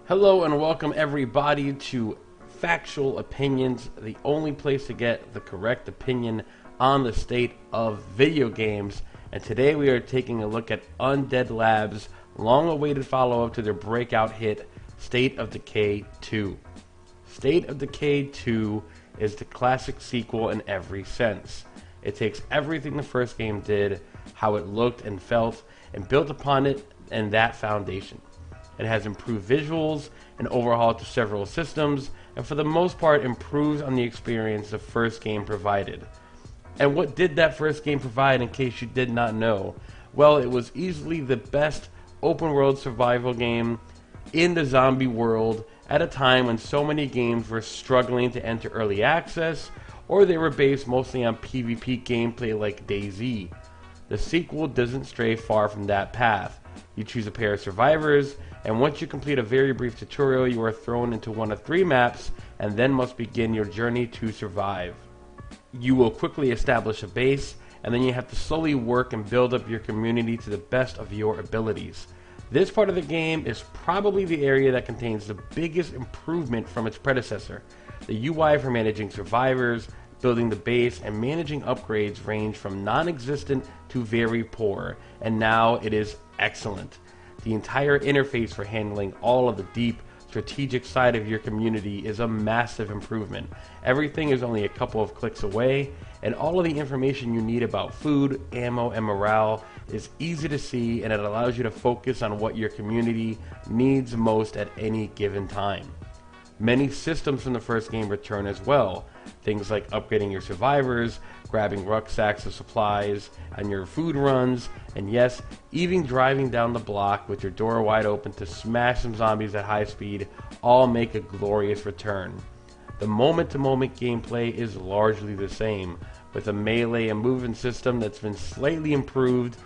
Hello and welcome everybody to Factual Opinions, the only place to get the correct opinion on the state of video games. And today we are taking a look at Undead Labs' long-awaited follow-up to their breakout hit, State of Decay 2. State of Decay 2 is the classic sequel in every sense. It takes everything the first game did, how it looked and felt, and built upon it and that foundation. It has improved visuals and overhauled to several systems, and for the most part improves on the experience the first game provided. And what did that first game provide, in case you did not know? Well, it was easily the best open world survival game in the zombie world at a time when so many games were struggling to enter early access, or they were based mostly on PvP gameplay like DayZ. The sequel doesn't stray far from that path. You choose a pair of survivors, and once you complete a very brief tutorial, you are thrown into one of 3 maps, and then must begin your journey to survive. You will quickly establish a base, and then you have to slowly work and build up your community to the best of your abilities. This part of the game is probably the area that contains the biggest improvement from its predecessor. The UI for managing survivors, building the base, and managing upgrades range from non-existent to very poor, and now it is excellent. The entire interface for handling all of the deep, strategic side of your community is a massive improvement. Everything is only a couple of clicks away, and all of the information you need about food, ammo, and morale is easy to see, and it allows you to focus on what your community needs most at any given time. Many systems from the first game return as well. Things like upgrading your survivors, grabbing rucksacks of supplies on your food runs, and yes, even driving down the block with your door wide open to smash some zombies at high speed all make a glorious return. The moment-to-moment gameplay is largely the same, with a melee and movement system that's been slightly improved,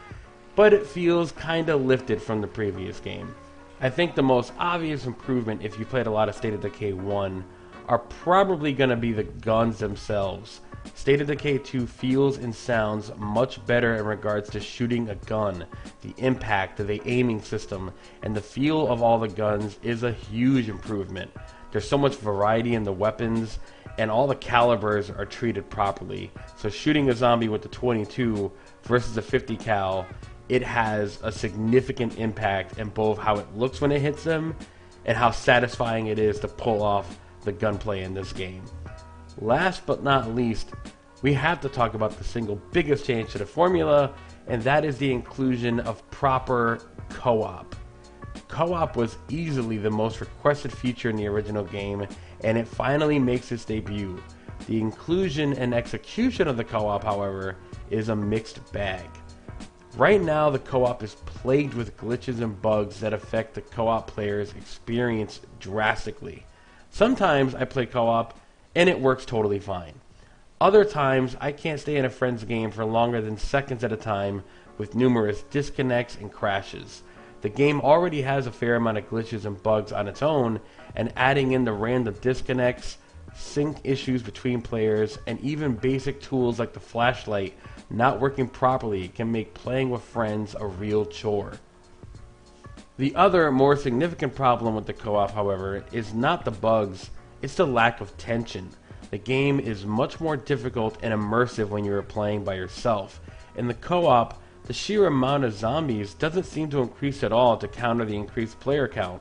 but it feels kinda lifted from the previous game. I think the most obvious improvement, if you played a lot of State of Decay 1, are probably going to be the guns themselves. State of Decay 2 feels and sounds much better in regards to shooting a gun. The impact of the aiming system and the feel of all the guns is a huge improvement. There's so much variety in the weapons, and all the calibers are treated properly. So shooting a zombie with the 22 versus a 50 cal, it has a significant impact in both how it looks when it hits them and how satisfying it is to pull off the gunplay in this game. Last but not least, we have to talk about the single biggest change to the formula, and that is the inclusion of proper co-op. Co-op was easily the most requested feature in the original game, and it finally makes its debut. The inclusion and execution of the co-op, however, is a mixed bag. Right now, the co-op is plagued with glitches and bugs that affect the co-op player's experience drastically. Sometimes I play co-op and it works totally fine. Other times I can't stay in a friend's game for longer than seconds at a time with numerous disconnects and crashes. The game already has a fair amount of glitches and bugs on its own, and adding in the random disconnects, sync issues between players, and even basic tools like the flashlight not working properly can make playing with friends a real chore. The other, more significant problem with the co-op, however, is not the bugs, it's the lack of tension. The game is much more difficult and immersive when you are playing by yourself. In the co-op, the sheer amount of zombies doesn't seem to increase at all to counter the increased player count.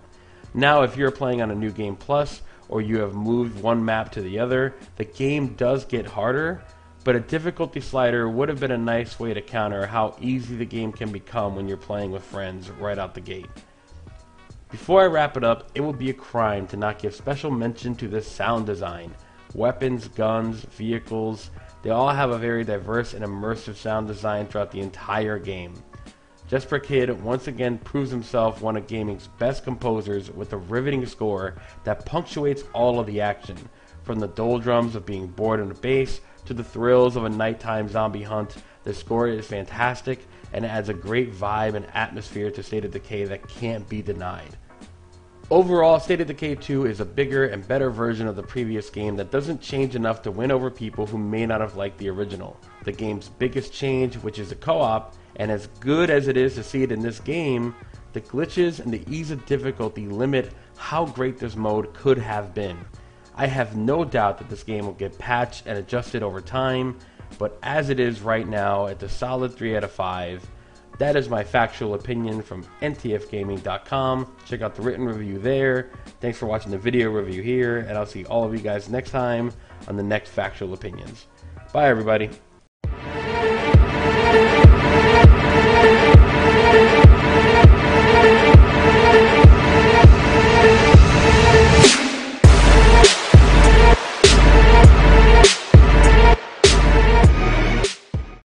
Now, if you're playing on a New Game Plus, or you have moved one map to the other, the game does get harder, but a difficulty slider would have been a nice way to counter how easy the game can become when you're playing with friends right out the gate. Before I wrap it up, it would be a crime to not give special mention to the sound design. Weapons, guns, vehicles, they all have a very diverse and immersive sound design throughout the entire game. Jesper Kid once again proves himself one of gaming's best composers with a riveting score that punctuates all of the action, from the doldrums of being bored in a base to the thrills of a nighttime zombie hunt. The score is fantastic and adds a great vibe and atmosphere to State of Decay that can't be denied. Overall, State of Decay 2 is a bigger and better version of the previous game that doesn't change enough to win over people who may not have liked the original. The game's biggest change, which is the co-op, and as good as it is to see it in this game, The glitches and the ease of difficulty limit how great this mode could have been. I have no doubt that this game will get patched and adjusted over time, but as it is right now, it's a solid 3 out of 5. That is my factual opinion from ntfgaming.com. Check out the written review there. Thanks for watching the video review here, and I'll see all of you guys next time on the next Factual Opinions. Bye, everybody.